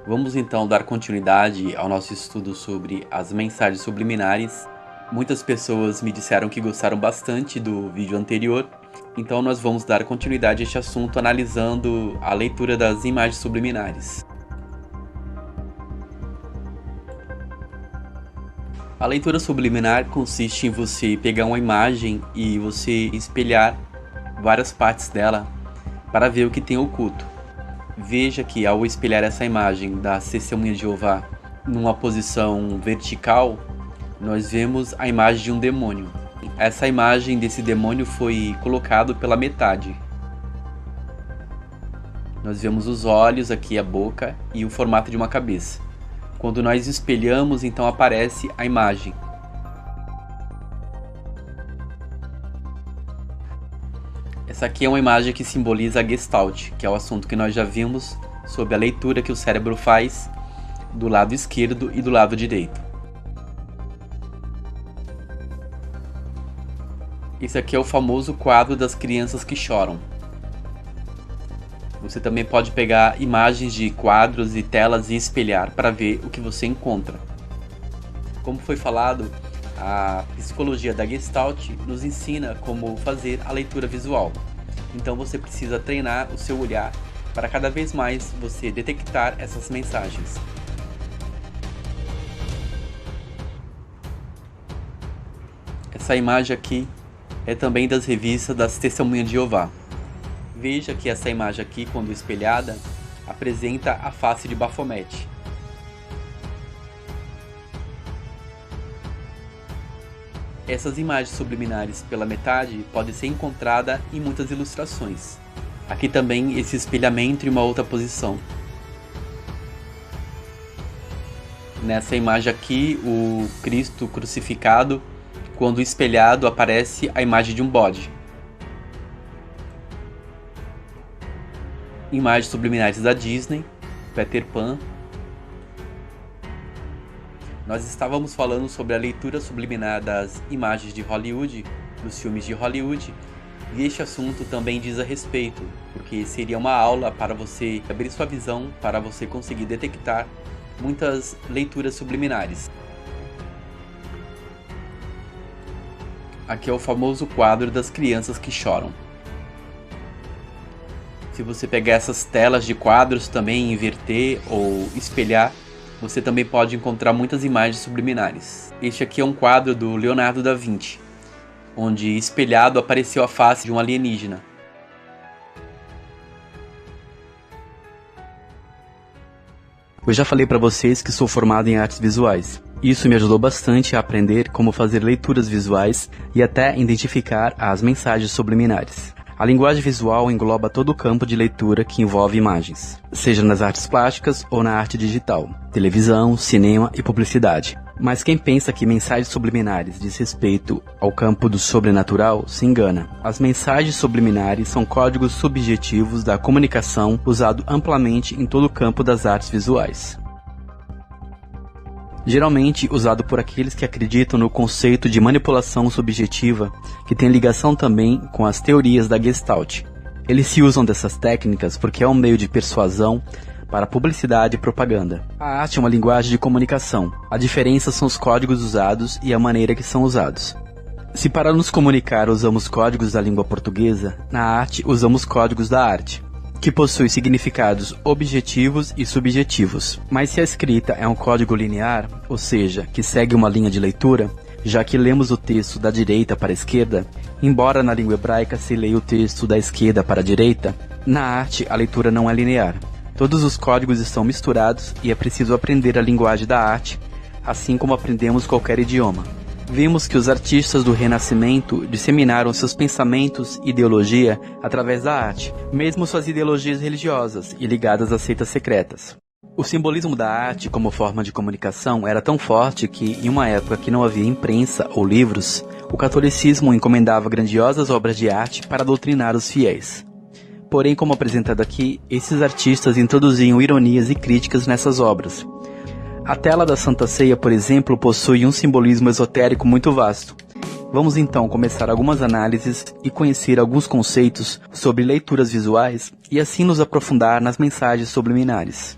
Vamos então dar continuidade ao nosso estudo sobre as mensagens subliminares. Muitas pessoas me disseram que gostaram bastante do vídeo anterior, então nós vamos dar continuidade a este assunto analisando a leitura das imagens subliminares. A leitura subliminar consiste em você pegar uma imagem e você espelhar várias partes dela para ver o que tem oculto. Veja que ao espelhar essa imagem da Testemunha de Jeová numa posição vertical, nós vemos a imagem de um demônio. Essa imagem desse demônio foi colocada pela metade. Nós vemos os olhos, aqui a boca e o formato de uma cabeça. Quando nós espelhamos, então aparece a imagem. Essa aqui é uma imagem que simboliza a Gestalt, que é o assunto que nós já vimos sobre a leitura que o cérebro faz do lado esquerdo e do lado direito. Esse aqui é o famoso quadro das crianças que choram. Você também pode pegar imagens de quadros e telas e espelhar para ver o que você encontra. Como foi falado, a psicologia da Gestalt nos ensina como fazer a leitura visual. Então você precisa treinar o seu olhar para cada vez mais você detectar essas mensagens. Essa imagem aqui é também das revistas das Testemunhas de Jeová. Veja que essa imagem aqui, quando espelhada, apresenta a face de Baphomet. Essas imagens subliminares pela metade podem ser encontradas em muitas ilustrações. Aqui também esse espelhamento em uma outra posição. Nessa imagem aqui, o Cristo crucificado, quando espelhado, aparece a imagem de um bode. Imagens subliminares da Disney, Peter Pan. Nós estávamos falando sobre a leitura subliminar das imagens de Hollywood, dos filmes de Hollywood, e este assunto também diz a respeito, porque seria uma aula para você abrir sua visão, para você conseguir detectar muitas leituras subliminares. Aqui é o famoso quadro das crianças que choram. Se você pegar essas telas de quadros também, inverter ou espelhar, você também pode encontrar muitas imagens subliminares. Este aqui é um quadro do Leonardo da Vinci, onde espelhado apareceu a face de um alienígena. Eu já falei para vocês que sou formado em artes visuais. Isso me ajudou bastante a aprender como fazer leituras visuais e até identificar as mensagens subliminares. A linguagem visual engloba todo o campo de leitura que envolve imagens, seja nas artes plásticas ou na arte digital, televisão, cinema e publicidade. Mas quem pensa que mensagens subliminares diz respeito ao campo do sobrenatural se engana. As mensagens subliminares são códigos subjetivos da comunicação usado amplamente em todo o campo das artes visuais. Geralmente usado por aqueles que acreditam no conceito de manipulação subjetiva, que tem ligação também com as teorias da Gestalt. Eles se usam dessas técnicas porque é um meio de persuasão para publicidade e propaganda. A arte é uma linguagem de comunicação. A diferença são os códigos usados e a maneira que são usados. Se para nos comunicar usamos códigos da língua portuguesa, na arte usamos códigos da arte, que possui significados objetivos e subjetivos. Mas se a escrita é um código linear, ou seja, que segue uma linha de leitura, já que lemos o texto da direita para a esquerda, embora na língua hebraica se leia o texto da esquerda para a direita, na arte a leitura não é linear. Todos os códigos estão misturados e é preciso aprender a linguagem da arte, assim como aprendemos qualquer idioma. Vimos que os artistas do Renascimento disseminaram seus pensamentos e ideologia através da arte, mesmo suas ideologias religiosas e ligadas a seitas secretas. O simbolismo da arte como forma de comunicação era tão forte que, em uma época que não havia imprensa ou livros, o catolicismo encomendava grandiosas obras de arte para doutrinar os fiéis. Porém, como apresentado aqui, esses artistas introduziam ironias e críticas nessas obras. A tela da Santa Ceia, por exemplo, possui um simbolismo esotérico muito vasto. Vamos então começar algumas análises e conhecer alguns conceitos sobre leituras visuais e assim nos aprofundar nas mensagens subliminares.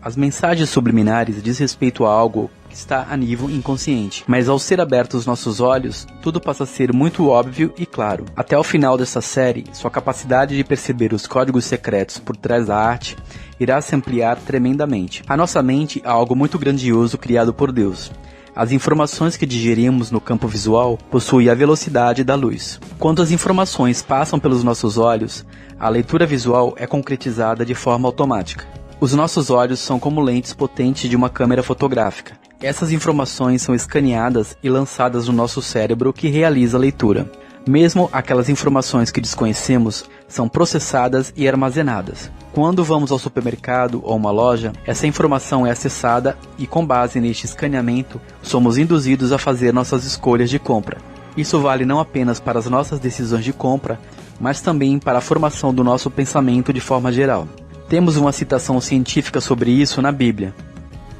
As mensagens subliminares diz respeito a algo que está a nível inconsciente, mas ao ser abertos nossos olhos, tudo passa a ser muito óbvio e claro. Até o final dessa série, sua capacidade de perceber os códigos secretos por trás da arte irá se ampliar tremendamente. A nossa mente é algo muito grandioso criado por Deus. As informações que digerimos no campo visual possuem a velocidade da luz. Quando as informações passam pelos nossos olhos, a leitura visual é concretizada de forma automática. Os nossos olhos são como lentes potentes de uma câmera fotográfica. Essas informações são escaneadas e lançadas no nosso cérebro, que realiza a leitura. Mesmo aquelas informações que desconhecemos são processadas e armazenadas. Quando vamos ao supermercado ou uma loja, essa informação é acessada e, com base neste escaneamento, somos induzidos a fazer nossas escolhas de compra. Isso vale não apenas para as nossas decisões de compra, mas também para a formação do nosso pensamento de forma geral. Temos uma citação científica sobre isso na Bíblia,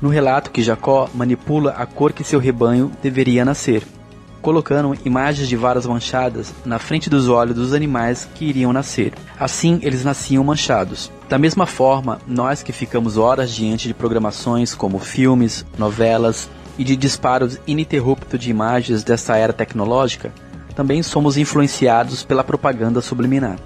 no relato que Jacó manipula a cor que seu rebanho deveria nascer, colocando imagens de varas manchadas na frente dos olhos dos animais que iriam nascer. Assim, eles nasciam manchados. Da mesma forma, nós que ficamos horas diante de programações como filmes, novelas e de disparos ininterruptos de imagens desta era tecnológica, também somos influenciados pela propaganda subliminar.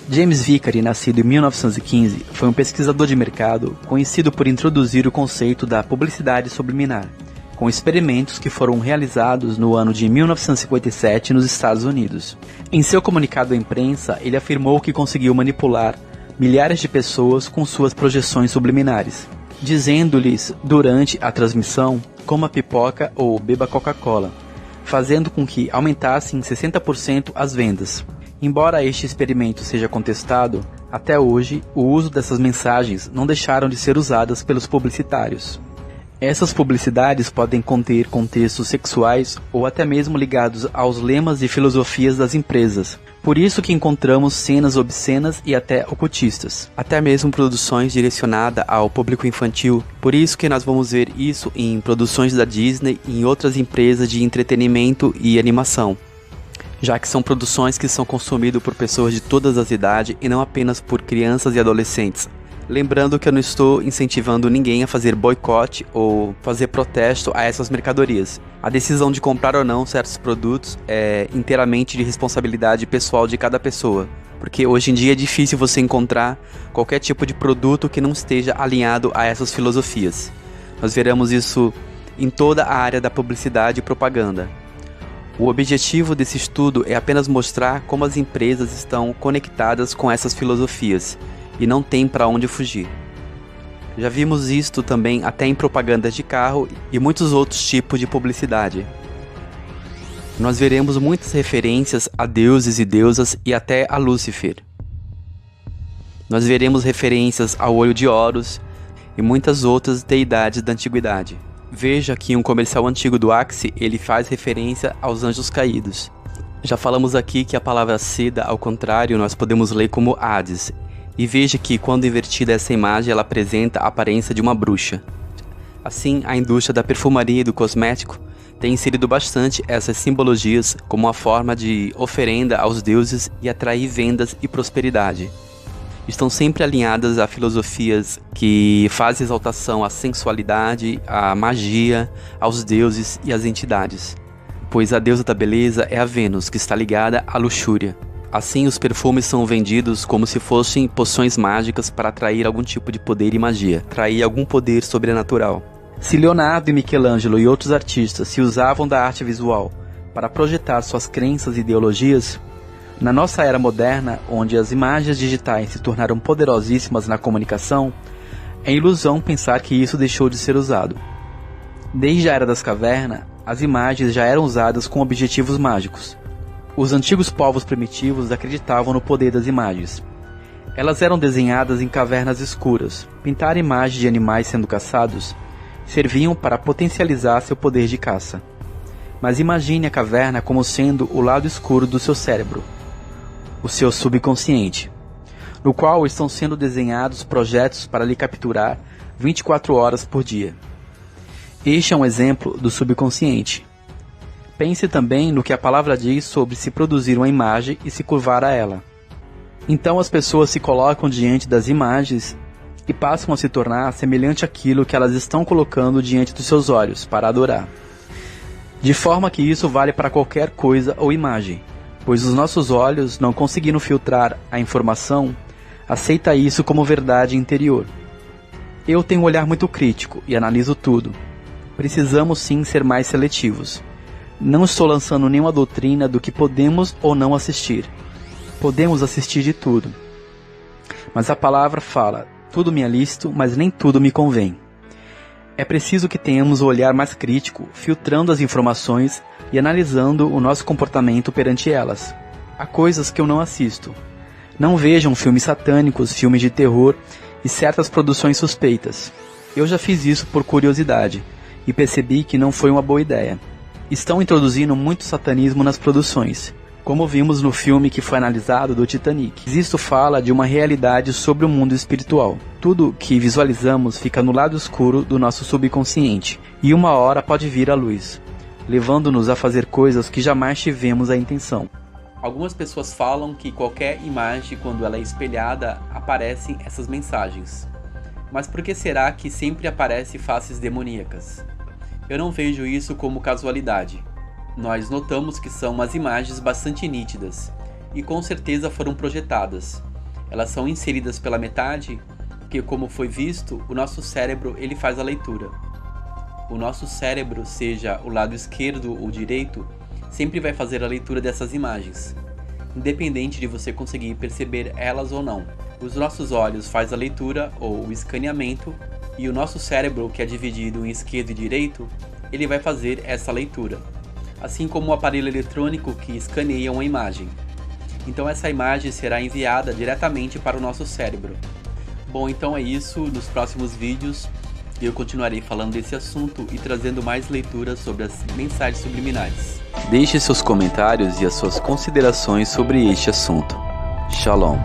James Vicary, nascido em 1915, foi um pesquisador de mercado conhecido por introduzir o conceito da publicidade subliminar, com experimentos que foram realizados no ano de 1957 nos Estados Unidos. Em seu comunicado à imprensa, ele afirmou que conseguiu manipular milhares de pessoas com suas projeções subliminares, dizendo-lhes durante a transmissão coma pipoca ou beba Coca-Cola, fazendo com que aumentassem em 60% as vendas. Embora este experimento seja contestado, até hoje o uso dessas mensagens não deixaram de ser usadas pelos publicitários. Essas publicidades podem conter contextos sexuais ou até mesmo ligados aos lemas e filosofias das empresas. Por isso que encontramos cenas obscenas e até ocultistas. Até mesmo produções direcionadas ao público infantil. Por isso que nós vamos ver isso em produções da Disney e em outras empresas de entretenimento e animação, já que são produções que são consumidas por pessoas de todas as idades e não apenas por crianças e adolescentes. Lembrando que eu não estou incentivando ninguém a fazer boicote ou fazer protesto a essas mercadorias. A decisão de comprar ou não certos produtos é inteiramente de responsabilidade pessoal de cada pessoa, porque hoje em dia é difícil você encontrar qualquer tipo de produto que não esteja alinhado a essas filosofias. Nós veremos isso em toda a área da publicidade e propaganda. O objetivo desse estudo é apenas mostrar como as empresas estão conectadas com essas filosofias e não tem para onde fugir. Já vimos isto também até em propagandas de carro e muitos outros tipos de publicidade. Nós veremos muitas referências a deuses e deusas e até a Lúcifer. Nós veremos referências ao olho de Horus e muitas outras deidades da antiguidade. Veja que um comercial antigo do Axe, ele faz referência aos anjos caídos. Já falamos aqui que a palavra seda, ao contrário, nós podemos ler como Hades. E veja que quando invertida essa imagem, ela apresenta a aparência de uma bruxa. Assim, a indústria da perfumaria e do cosmético tem inserido bastante essas simbologias como uma forma de oferenda aos deuses e atrair vendas e prosperidade. Estão sempre alinhadas a filosofias que fazem exaltação à sensualidade, à magia, aos deuses e às entidades. Pois a deusa da beleza é a Vênus, que está ligada à luxúria. Assim, os perfumes são vendidos como se fossem poções mágicas para atrair algum tipo de poder e magia, atrair algum poder sobrenatural. Se Leonardo e Michelangelo e outros artistas se usavam da arte visual para projetar suas crenças e ideologias, na nossa era moderna, onde as imagens digitais se tornaram poderosíssimas na comunicação, é ilusão pensar que isso deixou de ser usado. Desde a Era das Cavernas, as imagens já eram usadas com objetivos mágicos. Os antigos povos primitivos acreditavam no poder das imagens. Elas eram desenhadas em cavernas escuras. Pintar imagens de animais sendo caçados serviam para potencializar seu poder de caça. Mas imagine a caverna como sendo o lado escuro do seu cérebro, o seu subconsciente, no qual estão sendo desenhados projetos para lhe capturar 24 horas por dia. Este é um exemplo do subconsciente. Pense também no que a palavra diz sobre se produzir uma imagem e se curvar a ela. Então as pessoas se colocam diante das imagens e passam a se tornar semelhante àquilo que elas estão colocando diante dos seus olhos para adorar. De forma que isso vale para qualquer coisa ou imagem, pois os nossos olhos, não conseguindo filtrar a informação, aceita isso como verdade interior. Eu tenho um olhar muito crítico e analiso tudo. Precisamos sim ser mais seletivos. Não estou lançando nenhuma doutrina do que podemos ou não assistir. Podemos assistir de tudo. Mas a palavra fala, tudo me é lícito, mas nem tudo me convém. É preciso que tenhamos o olhar mais crítico, filtrando as informações e analisando o nosso comportamento perante elas. Há coisas que eu não assisto. Não vejam filmes satânicos, filmes de terror e certas produções suspeitas. Eu já fiz isso por curiosidade e percebi que não foi uma boa ideia. Estão introduzindo muito satanismo nas produções, como vimos no filme que foi analisado do Titanic. Isto fala de uma realidade sobre o mundo espiritual. Tudo que visualizamos fica no lado escuro do nosso subconsciente, e uma hora pode vir à luz, levando-nos a fazer coisas que jamais tivemos a intenção. Algumas pessoas falam que qualquer imagem, quando ela é espelhada, aparecem essas mensagens. Mas por que será que sempre aparecem faces demoníacas? Eu não vejo isso como casualidade. Nós notamos que são umas imagens bastante nítidas, e com certeza foram projetadas. Elas são inseridas pela metade, porque como foi visto, o nosso cérebro ele faz a leitura. O nosso cérebro, seja o lado esquerdo ou direito, sempre vai fazer a leitura dessas imagens, independente de você conseguir perceber elas ou não. Os nossos olhos fazem a leitura ou o escaneamento, e o nosso cérebro, que é dividido em esquerdo e direito, ele vai fazer essa leitura, assim como o aparelho eletrônico que escaneia uma imagem. Então essa imagem será enviada diretamente para o nosso cérebro. Bom, então é isso. Nos próximos vídeos eu continuarei falando desse assunto e trazendo mais leituras sobre as mensagens subliminares. Deixe seus comentários e as suas considerações sobre este assunto. Shalom.